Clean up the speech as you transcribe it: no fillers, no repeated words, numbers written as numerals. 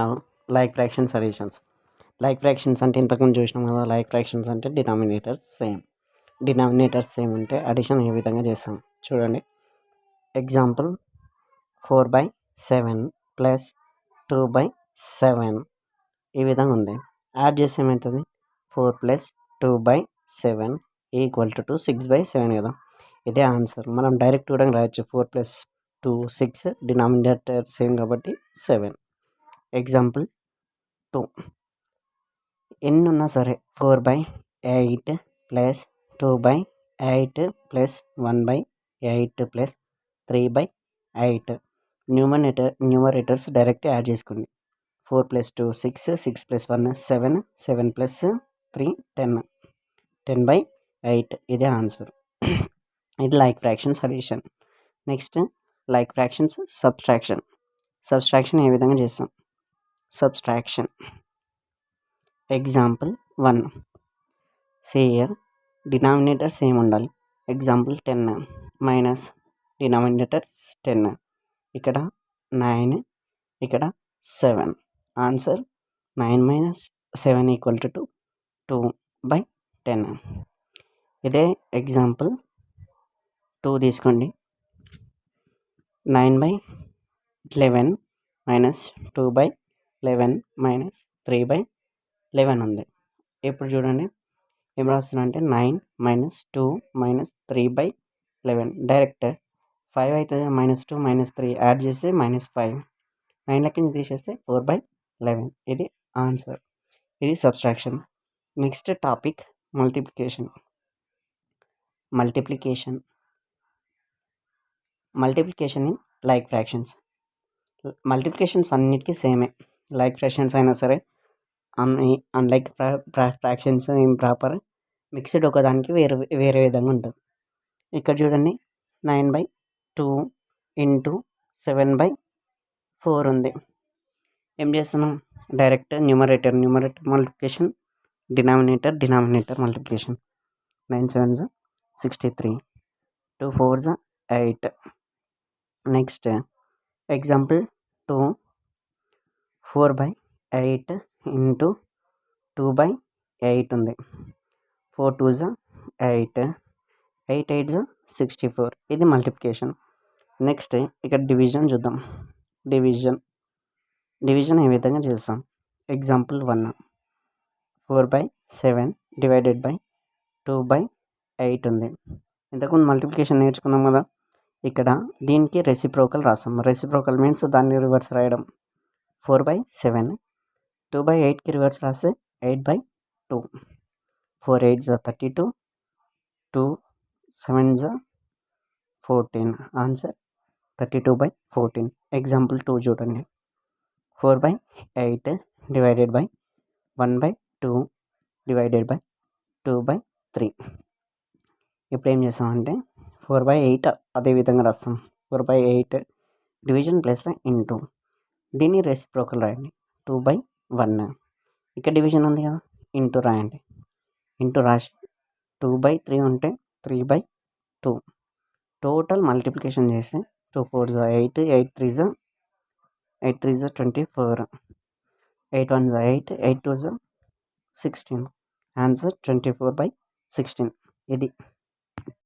Now like fractions additions. Like fractions అంటే ఇంతకుముందు చూసినాం కదా. లైక్ ఫ్రాక్షన్స్ అంటే డినామినేటర్స్ సేమ్ ఉంటే అడిషన్ ఏ విధంగా చేస్తాం చూడండి. ఎగ్జాంపుల్ 4/7 ప్లస్ 2/7 ఈ విధంగా ఉంది. యాడ్ చేస్తే ఏమవుతుంది? 4 ప్లస్ 2/7 ఈక్వల్ టు 6/7 కదా. ఇదే ఆన్సర్. మనం డైరెక్ట్ కూడా రాయొచ్చు. 4 ప్లస్ 2 6, డినామినేటర్ సేమ్ కాబట్టి 7. ఎగ్జాంపుల్ 2. ఎన్ని ఉన్నా సరే 4/8 plus 2/8 plus 1/8 plus 3/8 numerators direct add చేసుకోండి. 4 ప్లస్ 2 6, 6 ప్లస్ 1 7, 7 ప్లస్ 3 10, 10/8 ఇదే ఆన్సర్. ఇది like fractions addition. Next like fractions subtraction ఏ విధంగా చేస్తాం? Subtraction example 1. సేయర్ డినామినేటర్ సేమ్ ఉండాలి. ఎగ్జాంపుల్ 10 మైనస్ డినామినేటర్ 10, ఇక్కడ 9, ఇక్కడ 7. Answer 9 minus 7 equal to 2/10. ఇదే ఎగ్జాంపుల్ 2 తీసుకోండి. 9/11 మైనస్ 2/11 మైనస్ 3/11 ఉంది. ఇప్పుడు చూడండి ఏం రాస్తున్నా అంటే 9 మైనస్ 2 మైనస్ 3/11 డైరెక్ట్ 5 అయితే -2 -3 యాడ్ చేస్తే -5, 9 లెక్క తీసేస్తే 4/11 ఇది ఆన్సర్. ఇది subtraction. Next topic multiplication in like fractions. Multiplications అన్నిటికీ సేమే. లైక్ ఫ్రాక్షన్స్ అయినా సరే, అన్లైక్ ఫ్రాక్షన్స్ ఇంప్రాపర్ మిక్స్డ్ ఒకదానికి వేరే విధంగా ఉంటుంది. ఇక్కడ చూడండి 9/2 ఇంటూ 7/4 ఉంది. ఏం చేస్తున్నాం? Direct numerator multiplication, denominator multiplication. 9 7s 63, 2 4s 8. Next example 2. 4/8 into 2/8 ఉంది. 4 2s 8, 8 8s 64. ఇది మల్టిప్లికేషన్. నెక్స్ట్ ఇక్కడ డివిజన్ చూద్దాం. డివిజన్ ఏ విధంగా చేస్తాం? ఎగ్జాంపుల్ 1. 4/7 డివైడెడ్ బై 2/8 ఉంది. ఇంతకుముందు మల్టిప్లికేషన్ నేర్చుకున్నాం కదా. ఇక్కడ దీనికి రెసిప్రోకల్ రాస్తాం. రెసిప్రోకల్ మీన్స్ దాన్ని రివర్స్ రాయడం. 4/7 2/8కి రివర్స్ రాస్తే 8/2. 4 8s 32, 2 7s 14. ఆన్సర్ 32/14. ఎగ్జాంపుల్ 2 చూడండి. 4/8 డివైడెడ్ బై 1/2 డివైడెడ్ బై 2/3. ఇప్పుడు ఏం చేస్తామంటే 4/8 అదే విధంగా రాస్తాం. 4/8 డివిజన్ ప్లేస్లో ఇంటూ, దీన్ని రెసిప్రోకల్ రాయండి. 2/1 ఇక్కడ డివిజన్ ఉంది కదా, ఇంటూ రాయండి. ఇంటూ రాసి 2/3 ఉంటే 3/2. టోటల్ మల్టిప్లికేషన్ చేస్తే 2 4s 8, 8 3s 24, 8 1s 8, 8 2s 16. Answer 24/16. ఇది